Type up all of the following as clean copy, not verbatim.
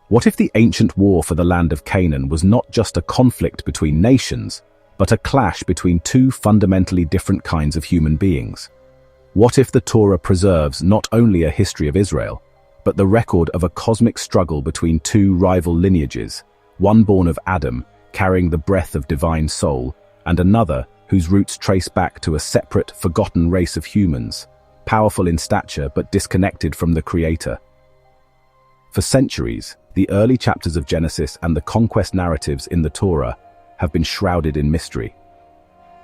What if the ancient war for the land of Canaan was not just a conflict between nations, but a clash between two fundamentally different kinds of human beings? What if the Torah preserves not only a history of Israel, but the record of a cosmic struggle between two rival lineages, one born of Adam, carrying the breath of divine soul, and another whose roots trace back to a separate, forgotten race of humans, powerful in stature but disconnected from the Creator? For centuries, the early chapters of Genesis and the conquest narratives in the Torah have been shrouded in mystery.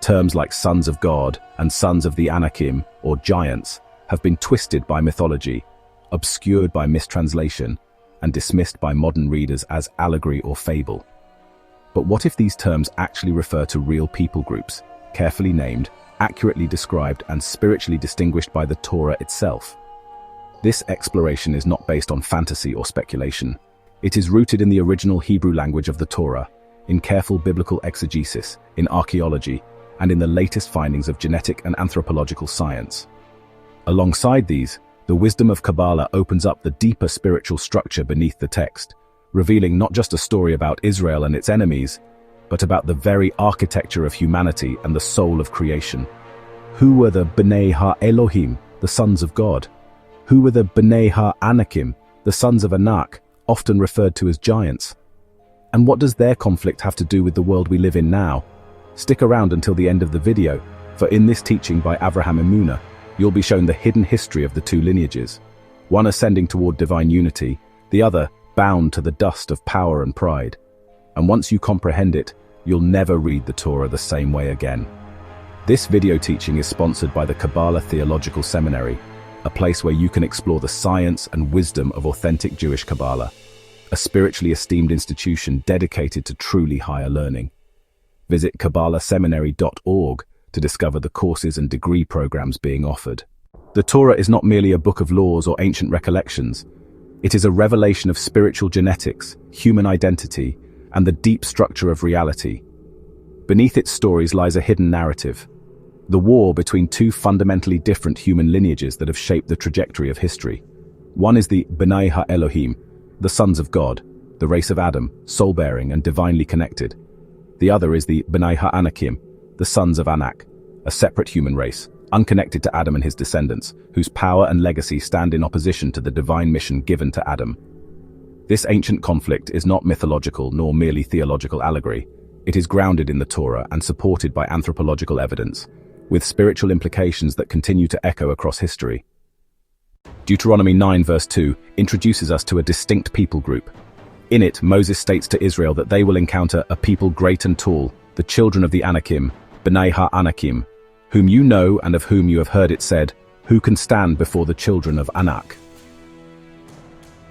Terms like sons of God and sons of the Anakim, or giants, have been twisted by mythology, obscured by mistranslation, and dismissed by modern readers as allegory or fable. But what if these terms actually refer to real people groups, carefully named, accurately described, and spiritually distinguished by the Torah itself? This exploration is not based on fantasy or speculation. It is rooted in the original Hebrew language of the Torah, in careful biblical exegesis, in archaeology, and in the latest findings of genetic and anthropological science. Alongside these, the wisdom of Kabbalah opens up the deeper spiritual structure beneath the text, revealing not just a story about Israel and its enemies, but about the very architecture of humanity and the soul of creation. Who were the B'nai Ha-Elohim, the sons of God? Who were the B'nai Ha-Anakim, the sons of Anak, often referred to as giants? And what does their conflict have to do with the world we live in now? Stick around until the end of the video, for in this teaching by Avraham Emuna, you'll be shown the hidden history of the two lineages, one ascending toward divine unity, the other bound to the dust of power and pride. And once you comprehend it, you'll never read the Torah the same way again. This video teaching is sponsored by the Kabbalah Theological Seminary, a place where you can explore the science and wisdom of authentic Jewish Kabbalah, a spiritually esteemed institution dedicated to truly higher learning. Visit KabbalahSeminary.org to discover the courses and degree programs being offered. The Torah is not merely a book of laws or ancient recollections. It is a revelation of spiritual genetics, human identity, and the deep structure of reality. Beneath its stories lies a hidden narrative, the war between two fundamentally different human lineages that have shaped the trajectory of history. One is the B'nai Ha-Elohim, the sons of God, the race of Adam, soul-bearing and divinely connected. The other is the B'nai Ha-Anakim, the sons of Anak, a separate human race, unconnected to Adam and his descendants, whose power and legacy stand in opposition to the divine mission given to Adam. This ancient conflict is not mythological nor merely theological allegory. It is grounded in the Torah and supported by anthropological evidence, with spiritual implications that continue to echo across history. Deuteronomy 9 verse 2 introduces us to a distinct people group. In it, Moses states to Israel that they will encounter a people great and tall, the children of the Anakim, B'nai Ha-Anakim, whom you know and of whom you have heard it said, who can stand before the children of Anak?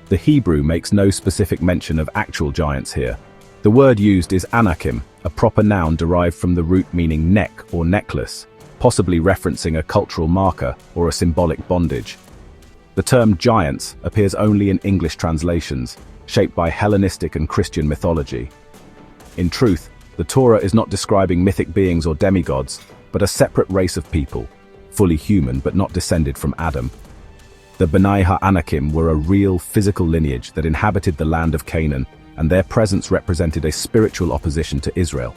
The Hebrew makes no specific mention of actual giants here. The word used is Anakim, a proper noun derived from the root meaning neck or necklace, possibly referencing a cultural marker or a symbolic bondage. The term giants appears only in English translations, shaped by Hellenistic and Christian mythology. In truth, the Torah is not describing mythic beings or demigods, but a separate race of people, fully human but not descended from Adam. The B'nai Ha-Anakim were a real physical lineage that inhabited the land of Canaan, and their presence represented a spiritual opposition to Israel.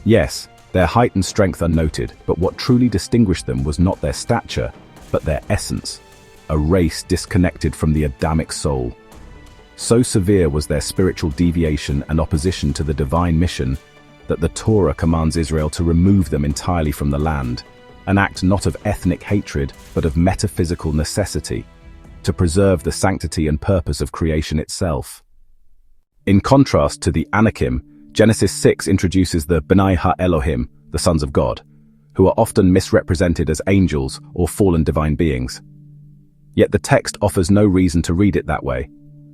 Yes, their height and strength are noted, but what truly distinguished them was not their stature, but their essence, a race disconnected from the Adamic soul. So severe was their spiritual deviation and opposition to the divine mission that the Torah commands Israel to remove them entirely from the land, an act not of ethnic hatred but of metaphysical necessity, to preserve the sanctity and purpose of creation itself. In contrast to the Anakim, Genesis 6 introduces the B'nai Ha-Elohim, the sons of God, who are often misrepresented as angels or fallen divine beings. Yet the text offers no reason to read it that way.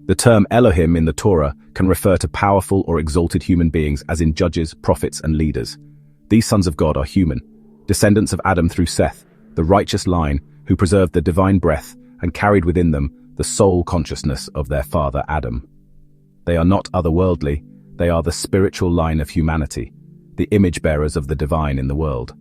The term Elohim in the Torah can refer to powerful or exalted human beings, as in judges, prophets, and leaders. These sons of God are human, descendants of Adam through Seth, the righteous line who preserved the divine breath and carried within them the soul consciousness of their father Adam. They are not otherworldly, they are the spiritual line of humanity, the image bearers of the divine in the world.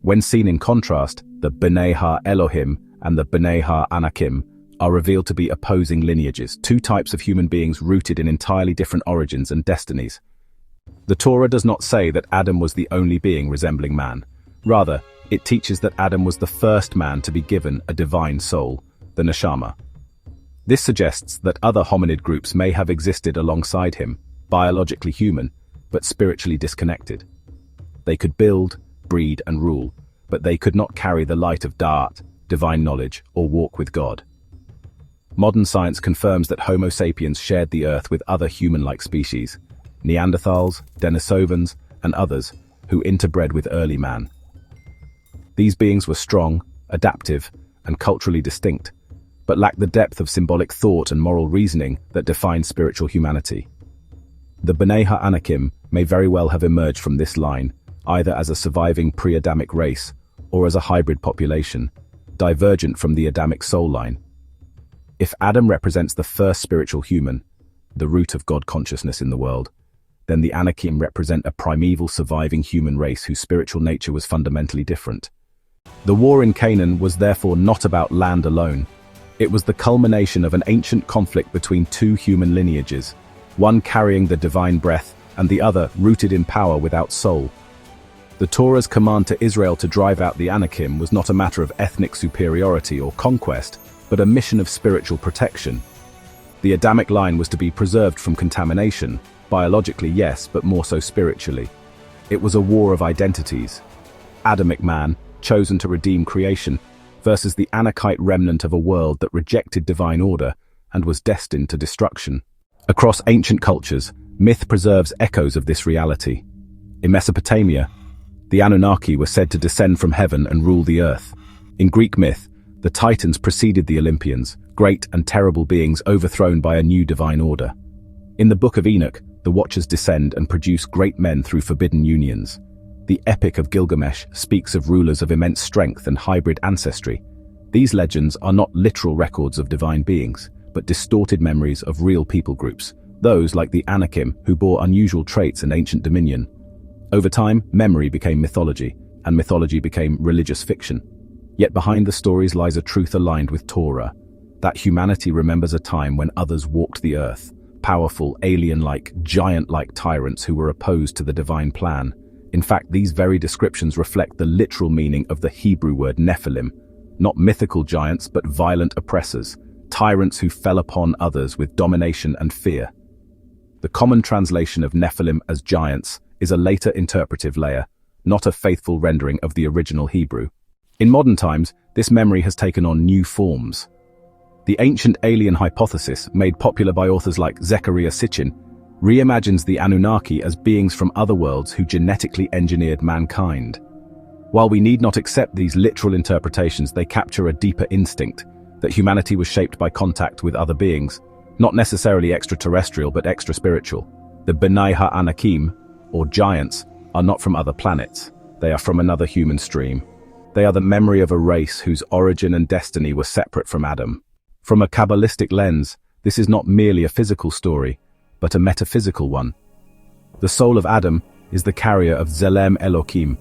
When seen in contrast, the B'nai Ha-Elohim and the B'nai Ha-Anakim are revealed to be opposing lineages, two types of human beings rooted in entirely different origins and destinies. The Torah does not say that Adam was the only being resembling man. Rather, it teaches that Adam was the first man to be given a divine soul, the neshama. This suggests that other hominid groups may have existed alongside him, biologically human, but spiritually disconnected. They could build, breed, and rule, but they could not carry the light of da'at, divine knowledge, or walk with God. Modern science confirms that Homo sapiens shared the earth with other human-like species, Neanderthals, Denisovans, and others, who interbred with early man. These beings were strong, adaptive, and culturally distinct, but lacked the depth of symbolic thought and moral reasoning that defined spiritual humanity. The Bnei Anakim may very well have emerged from this line, either as a surviving pre-Adamic race or as a hybrid population, divergent from the Adamic soul line. If Adam represents the first spiritual human, the root of God consciousness in the world, then the Anakim represent a primeval surviving human race whose spiritual nature was fundamentally different. The war in Canaan was therefore not about land alone. It was the culmination of an ancient conflict between two human lineages, one carrying the divine breath and the other rooted in power without soul. The Torah's command to Israel to drive out the Anakim was not a matter of ethnic superiority or conquest, but a mission of spiritual protection. The Adamic line was to be preserved from contamination, biologically yes, but more so spiritually. It was a war of identities. Adamic man, chosen to redeem creation, versus the Anakite remnant of a world that rejected divine order and was destined to destruction. Across ancient cultures, myth preserves echoes of this reality. In Mesopotamia, the Anunnaki were said to descend from heaven and rule the earth. In Greek myth, the Titans preceded the Olympians, great and terrible beings overthrown by a new divine order. In the Book of Enoch, the Watchers descend and produce great men through forbidden unions. The Epic of Gilgamesh speaks of rulers of immense strength and hybrid ancestry. These legends are not literal records of divine beings, but distorted memories of real people groups, those like the Anakim who bore unusual traits and ancient dominion. Over time, memory became mythology, and mythology became religious fiction. Yet behind the stories lies a truth aligned with Torah, that humanity remembers a time when others walked the earth, powerful, alien-like, giant-like tyrants who were opposed to the divine plan. In fact, these very descriptions reflect the literal meaning of the Hebrew word Nephilim, not mythical giants but violent oppressors, tyrants who fell upon others with domination and fear. The common translation of Nephilim as giants is a later interpretive layer, not a faithful rendering of the original Hebrew. In modern times, this memory has taken on new forms. The ancient alien hypothesis, made popular by authors like Zecharia Sitchin, reimagines the Anunnaki as beings from other worlds who genetically engineered mankind. While we need not accept these literal interpretations, they capture a deeper instinct, that humanity was shaped by contact with other beings, not necessarily extraterrestrial but extra-spiritual. The Bnei Anakim, or giants, are not from other planets. They are from another human stream. They are the memory of a race whose origin and destiny were separate from Adam. From a Kabbalistic lens, this is not merely a physical story, but a metaphysical one. The soul of Adam is the carrier of Zelem Elohim,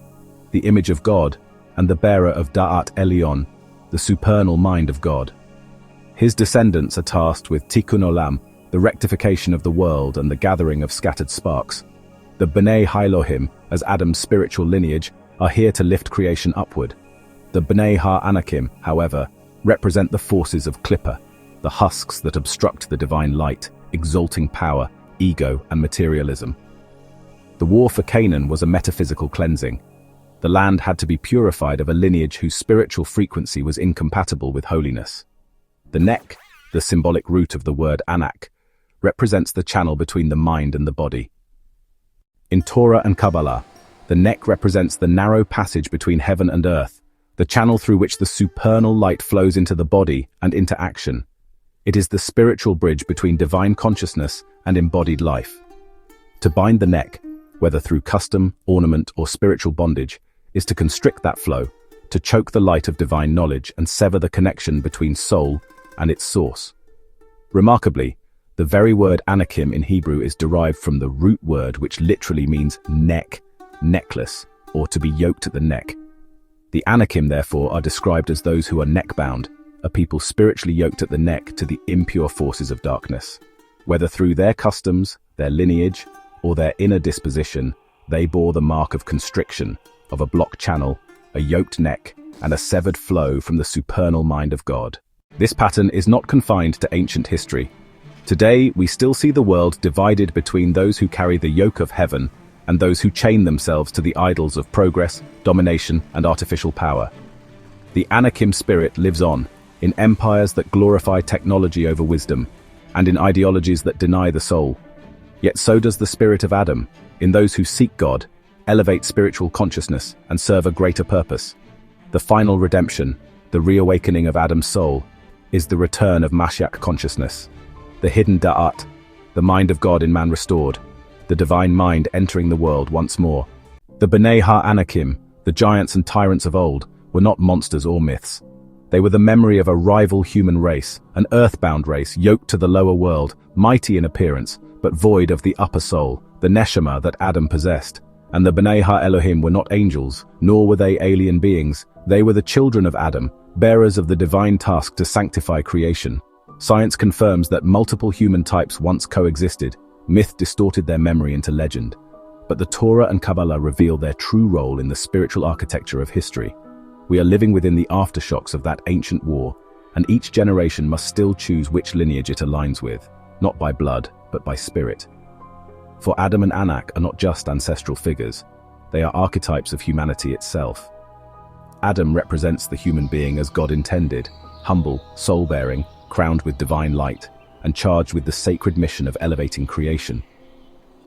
the image of God, and the bearer of Da'at Elyon, the supernal mind of God. His descendants are tasked with Tikkun Olam, the rectification of the world and the gathering of scattered sparks. The Bnei Elohim, as Adam's spiritual lineage, are here to lift creation upward. The Bnei Anakim, however, represent the forces of Klippa, the husks that obstruct the divine light, exalting power, ego, and materialism. The war for Canaan was a metaphysical cleansing. The land had to be purified of a lineage whose spiritual frequency was incompatible with holiness. The neck, the symbolic root of the word Anak, represents the channel between the mind and the body. In Torah and Kabbalah, the neck represents the narrow passage between heaven and earth, the channel through which the supernal light flows into the body and into action. It is the spiritual bridge between divine consciousness and embodied life. To bind the neck, whether through custom, ornament, or spiritual bondage, is to constrict that flow, to choke the light of divine knowledge and sever the connection between soul and its source. Remarkably, the very word Anakim in Hebrew is derived from the root word which literally means neck, necklace, or to be yoked at the neck. The Anakim, therefore, are described as those who are neck-bound, a people spiritually yoked at the neck to the impure forces of darkness. Whether through their customs, their lineage, or their inner disposition, they bore the mark of constriction, of a blocked channel, a yoked neck, and a severed flow from the supernal mind of God. This pattern is not confined to ancient history. Today, we still see the world divided between those who carry the yoke of heaven and those who chain themselves to the idols of progress, domination, and artificial power. The Anakim spirit lives on, in empires that glorify technology over wisdom, and in ideologies that deny the soul. Yet so does the spirit of Adam, in those who seek God, elevate spiritual consciousness, and serve a greater purpose. The final redemption, the reawakening of Adam's soul, is the return of Mashiach consciousness, the hidden Da'at, the mind of God in man restored, the divine mind entering the world once more. The B'nai Ha-Anakim, the giants and tyrants of old, were not monsters or myths. They were the memory of a rival human race, an earthbound race yoked to the lower world, mighty in appearance, but void of the upper soul, the neshama that Adam possessed. And the B'nai Ha-Elohim were not angels, nor were they alien beings. They were the children of Adam, bearers of the divine task to sanctify creation. Science confirms that multiple human types once coexisted. Myth distorted their memory into legend. But the Torah and Kabbalah reveal their true role in the spiritual architecture of history. We are living within the aftershocks of that ancient war, and each generation must still choose which lineage it aligns with, not by blood, but by spirit. For Adam and Anak are not just ancestral figures, they are archetypes of humanity itself. Adam represents the human being as God intended, humble, soul-bearing, crowned with divine light, and charged with the sacred mission of elevating creation.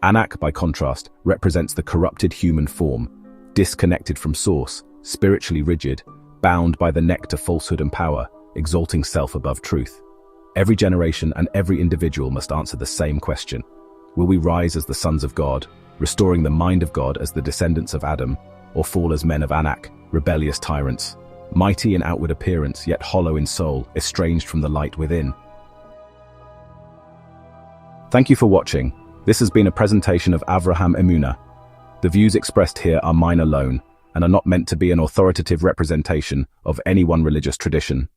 Anak, by contrast, represents the corrupted human form, disconnected from source, spiritually rigid, bound by the neck to falsehood and power, exalting self above truth. Every generation and every individual must answer the same question. Will we rise as the sons of God, restoring the mind of God as the descendants of Adam, or fall as men of Anak, rebellious tyrants, mighty in outward appearance yet hollow in soul, estranged from the light within? Thank you for watching. This has been a presentation of Avraham Emunah. The views expressed here are mine alone, and are not meant to be an authoritative representation of any one religious tradition.